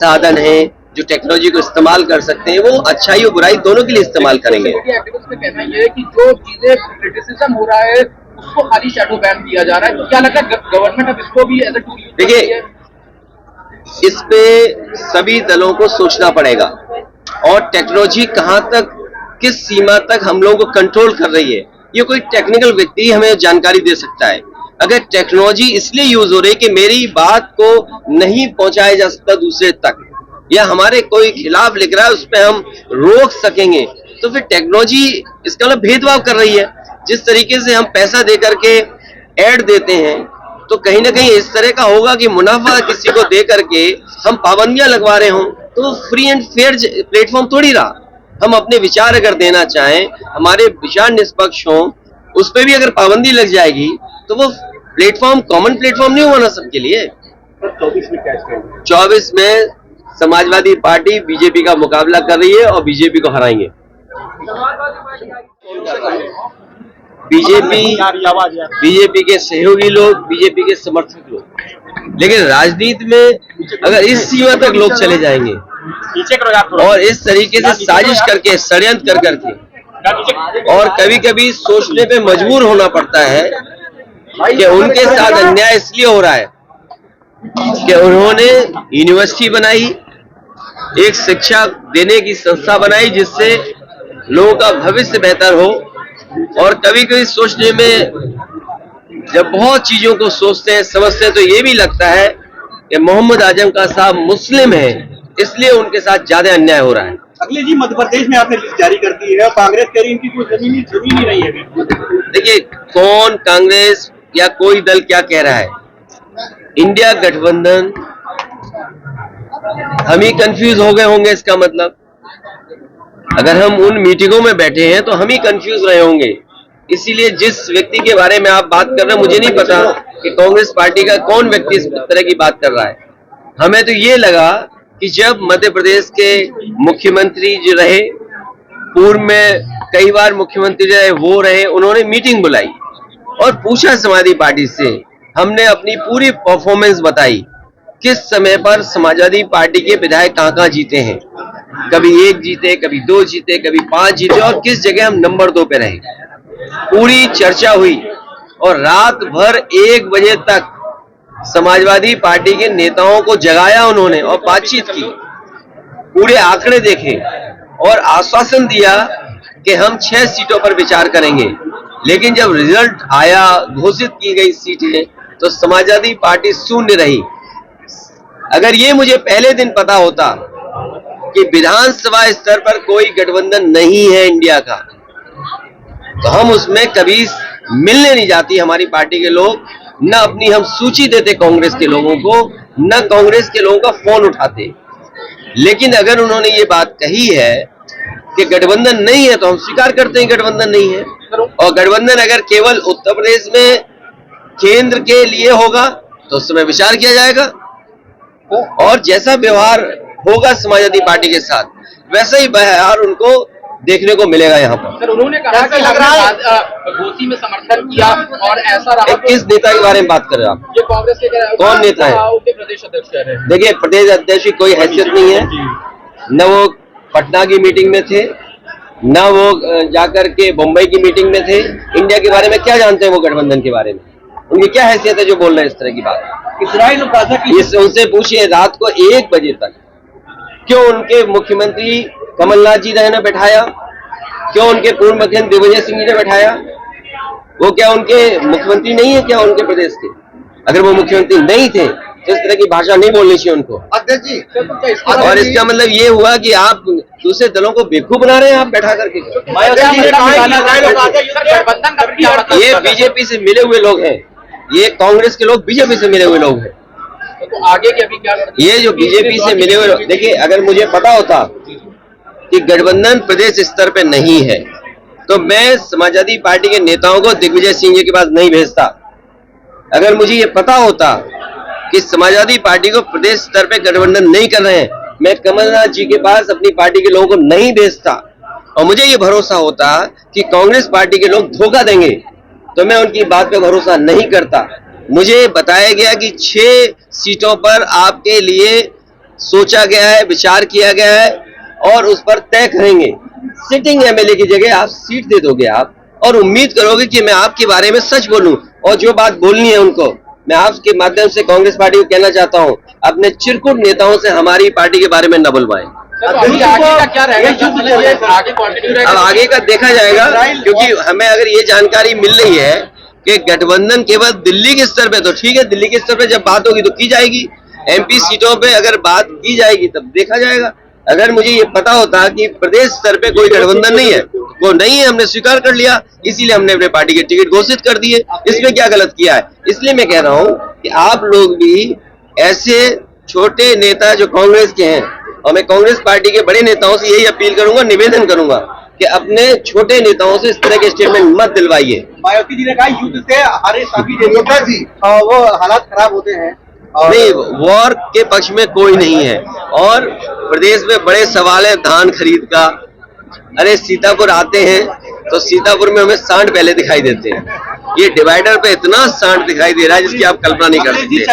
साधन है जो टेक्नोलॉजी को इस्तेमाल कर सकते हैं, वो अच्छाई और बुराई दोनों के लिए इस्तेमाल करेंगे। एक्टिविस्ट का कहना ये है कि जो चीजें क्रिटिसिज्म हो रहा है उसको खाली शैडो बैन किया जा रहा है, तो क्या लगता है गवर्नमेंट अब इसको भी एज अ टूल यूज कर रही है? इस पे सभी दलों को सोचना पड़ेगा और टेक्नोलॉजी कहां तक, किस सीमा तक हम लोगों को कंट्रोल कर रही है, ये कोई टेक्निकल व्यक्ति हमें जानकारी दे सकता है। अगर टेक्नोलॉजी इसलिए यूज हो रही है कि मेरी बात को नहीं पहुंचाया जा सकता दूसरे तक, या हमारे कोई खिलाफ लिख रहा है उस पर हम रोक सकेंगे, तो फिर टेक्नोलॉजी इसका मतलब भेदभाव कर रही है। जिस तरीके से हम पैसा दे करके ऐड देते हैं, तो कहीं ना कहीं इस तरह का होगा कि मुनाफा किसी को दे करके हम पाबंदियां लगवा रहे हों, तो फ्री एंड फेयर प्लेटफॉर्म थोड़ी रहा। हम अपने विचार अगर देना चाहें, हमारे विचार निष्पक्ष हों, उस पर भी अगर पाबंदी लग जाएगी तो वो प्लेटफॉर्म कॉमन प्लेटफॉर्म नहीं होना सबके लिए। 24 में समाजवादी पार्टी बीजेपी का मुकाबला कर रही है और बीजेपी को हराएंगे। बीजेपी के सहयोगी लोग, बीजेपी के समर्थक लोग, लेकिन राजनीति में अगर इस सीमा तक लोग चले जाएंगे और इस तरीके से साजिश करके, षड्यंत्र कर करके, और कभी कभी सोचने पे मजबूर होना पड़ता है कि उनके साथ अन्याय इसलिए हो रहा है कि उन्होंने यूनिवर्सिटी बनाई, एक शिक्षा देने की संस्था बनाई जिससे लोगों का भविष्य बेहतर हो, और कभी कभी सोचने में जब बहुत चीजों को सोचते हैं, समझते हैं, तो ये भी लगता है कि मोहम्मद आजम का साहब मुस्लिम है, इसलिए उनके साथ ज्यादा अन्याय हो रहा है। अखिलेश जी, मध्य प्रदेश में आपने लिस्ट जारी कर दी है, कांग्रेस कह रही है इनकी कोई जमीन ही नहीं है। देखिए, कौन कांग्रेस या कोई दल क्या कह रहा है, इंडिया गठबंधन, हम ही कंफ्यूज हो गए होंगे। इसका मतलब अगर हम उन मीटिंगों में बैठे हैं तो हम ही कंफ्यूज रहे होंगे। इसीलिए जिस व्यक्ति के बारे में आप बात कर रहे हैं, मुझे नहीं पता कि कांग्रेस पार्टी का कौन व्यक्ति इस तरह की बात कर रहा है। हमें तो ये लगा कि जब मध्य प्रदेश के मुख्यमंत्री जो रहे, पूर्व में कई बार मुख्यमंत्री रहे, वो रहे, उन्होंने मीटिंग बुलाई और पूछा समाजवादी पार्टी से, हमने अपनी पूरी परफॉर्मेंस बताई, किस समय पर समाजवादी पार्टी के विधायक कहां जीते हैं, कभी 1 जीते, कभी 2 जीते, कभी 5 जीते, और किस जगह हम नंबर 2 पे रहे। पूरी चर्चा हुई और रात भर 1 बजे तक समाजवादी पार्टी के नेताओं को जगाया उन्होंने और बातचीत की, पूरे आंकड़े देखे और आश्वासन दिया कि हम 6 सीटों पर विचार करेंगे। लेकिन जब रिजल्ट आया, घोषित की गई सीटें, तो समाजवादी पार्टी शून्य रही। अगर ये मुझे पहले दिन पता होता कि विधानसभा स्तर पर कोई गठबंधन नहीं है इंडिया का, तो हम उसमें कभी मिलने नहीं जाती हमारी पार्टी के लोग, न अपनी हम सूची देते कांग्रेस के लोगों को, न कांग्रेस के लोगों का फोन उठाते। लेकिन अगर उन्होंने ये बात कही है कि गठबंधन नहीं है, तो हम स्वीकार करते हैं गठबंधन नहीं है। और गठबंधन अगर केवल उत्तर प्रदेश में केंद्र के लिए होगा तो उस समय विचार किया जाएगा, और जैसा व्यवहार होगा समाजवादी पार्टी के साथ, वैसा ही व्यवहार उनको देखने को मिलेगा यहाँ पर। सर, उन्होंने कहा कि हमने घोषी में समर्थन किया और ऐसा रहा। किस नेता के बारे में बात कर रहे हैं आप? ये कांग्रेस के कौन नेता है? प्रदेश अध्यक्ष कह रहे हैं। देखिए, प्रदेश अध्यक्ष की कोई हैसियत नहीं है, न वो पटना की मीटिंग में थे, न वो जाकर के मुंबई की मीटिंग में थे। इंडिया के बारे में क्या जानते हैं वो, गठबंधन के बारे में उनकी क्या हैसियत है जो बोल रहे हैं इस तरह की बात? उनसे पूछिए, रात को 1 बजे तक क्यों उनके मुख्यमंत्री कमलनाथ जी ने बैठाया, क्यों उनके पूर्व मुख्यमंत्री दिग्विजय सिंह जी ने बैठाया? वो क्या उनके मुख्यमंत्री नहीं है क्या उनके प्रदेश के? अगर वो मुख्यमंत्री नहीं थे तो इस तरह की भाषा नहीं बोलनी चाहिए उनको। अध्यक्ष जी, और इसका मतलब ये हुआ कि आप दूसरे दलों को बेवकूफ बना रहे हैं, आप बैठा करके। ये बीजेपी से मिले हुए लोग हैं, ये कांग्रेस के लोग बीजेपी से मिले हुए लोग हैं। तो आगे के अभी क्या करते? ये जो बीजेपी से मिले हुए लोग, देखिए, अगर मुझे पता होता कि गठबंधन प्रदेश स्तर पे नहीं है, तो मैं समाजवादी पार्टी के नेताओं को दिग्विजय सिंह जी के पास नहीं भेजता। अगर मुझे ये पता होता कि समाजवादी पार्टी को प्रदेश स्तर पे गठबंधन नहीं कर रहे हैं, मैं कमलनाथ जी के पास अपनी पार्टी के लोगों को नहीं भेजता। और मुझे ये भरोसा होता कि कांग्रेस पार्टी के लोग धोखा देंगे, तो मैं उनकी बात पे भरोसा नहीं करता। मुझे बताया गया कि 6 सीटों पर आपके लिए सोचा गया है, विचार किया गया है और उस पर तय करेंगे। सिटिंग एमएलए की जगह आप सीट दे दोगे आप और उम्मीद करोगे कि मैं आपके बारे में सच बोलूं और जो बात बोलनी है उनको। मैं आपके माध्यम से कांग्रेस पार्टी को कहना चाहता हूं, अपने चिरकुट नेताओं से हमारी पार्टी के बारे में न बुलवाएं। आगे का क्या रहेगा? आगे कंटिन्यू रहेगा? अब आगे का देखा जाएगा, क्योंकि हमें अगर ये जानकारी मिल रही है कि गठबंधन केवल दिल्ली के स्तर पे, तो ठीक है, दिल्ली के स्तर पे जब बात होगी तो की जाएगी। एमपी सीटों पे अगर बात की जाएगी तब देखा जाएगा। अगर मुझे ये पता होता कि प्रदेश स्तर पे कोई गठबंधन नहीं है, वो नहीं है, हमने स्वीकार कर लिया, इसीलिए हमने अपने पार्टी के टिकट घोषित कर दिए। इसमें क्या गलत किया है? इसलिए मैं कह रहा हूं कि आप लोग भी ऐसे छोटे नेता जो कांग्रेस के हैं, और मैं कांग्रेस पार्टी के बड़े नेताओं से यही अपील करूंगा, निवेदन करूंगा कि अपने छोटे नेताओं से इस तरह के स्टेटमेंट मत दिलवाइए। मायावती जी ने कहा युद्ध से हारे सभी जी वो हालात खराब होते हैं। नहीं, वॉर के पक्ष में कोई नहीं है और प्रदेश में बड़े सवाल है धान खरीद का। अरे सीतापुर आते हैं तो सीतापुर में हमें सांड पहले दिखाई देते हैं, ये डिवाइडर पे इतना सांड दिखाई दे रहा है जिसकी आप कल्पना नहीं कर सकते।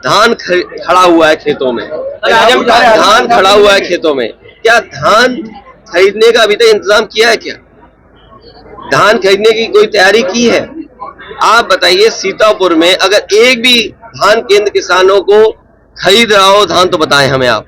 धान खड़ा हुआ है खेतों में, धान खड़ा हुआ है खेतों में, क्या धान खरीदने का अभी तक इंतजाम किया है? क्या धान खरीदने की कोई तैयारी की है? आप बताइए, सीतापुर में अगर एक भी धान केंद्र किसानों को खरीद रहा हो धान तो बताएं हमें आप।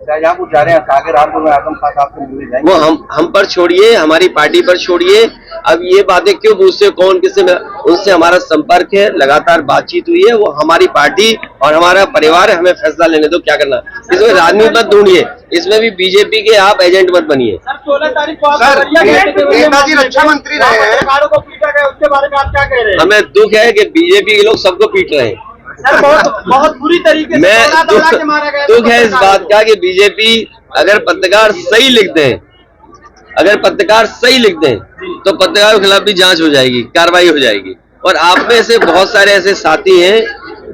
शाहजहांपुर जा रहे हैं, आगे रात को आजम खान साहब से मिलने जाएंगे। वो हम पर छोड़िए, हमारी पार्टी पर छोड़िए। अब ये बातें क्यों पूछते हो कौन किससे उनसे हमारा संपर्क है, लगातार बातचीत हुई है, वो हमारी पार्टी और हमारा परिवार है, हमें फैसला लेने दो क्या करना। इसमें राजनीति मत ढूंढिए, इसमें भी बीजेपी के आप एजेंट मत बनिए। 16 तारीख को नेताजी रक्षा मंत्री रहे हैं, को पीटा गया, उसके बारे में आप क्या कह रहे हैं? हमें दुख है कि बीजेपी के लोग सबको पीट रहे हैं। सर बहुत बुरी तरीके से दुख है इस बात का कि बीजेपी अगर पत्रकार सही लिख दें, अगर पत्रकार सही लिख दें तो पत्रकारों के खिलाफ भी जांच हो जाएगी, कार्रवाई हो जाएगी। और आप में से बहुत सारे ऐसे साथी हैं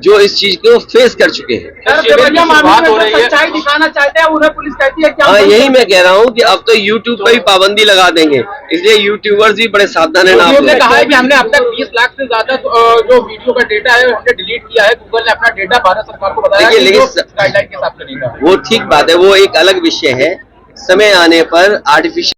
जो इस चीज को फेस कर चुके हैं। सच्चाई दिखाना चाहते हैं, उन्हें पुलिस कहती है क्या? हाँ, यही मैं कह रहा हूँ कि अब तो यूट्यूब पर भी पाबंदी लगा देंगे, इसलिए यूट्यूबर्स भी बड़े सावधान है। हमने कहा है कि हमने अब तक 20 लाख से ज्यादा जो वीडियो का डेटा है हमने डिलीट किया है। गूगल ने अपना डेटा भारत सरकार को बताया, लेकिन गाइडलाइन के हिसाब से नहीं था। वो ठीक बात है, वो एक अलग विषय है। समय आने पर आर्टिफिशियल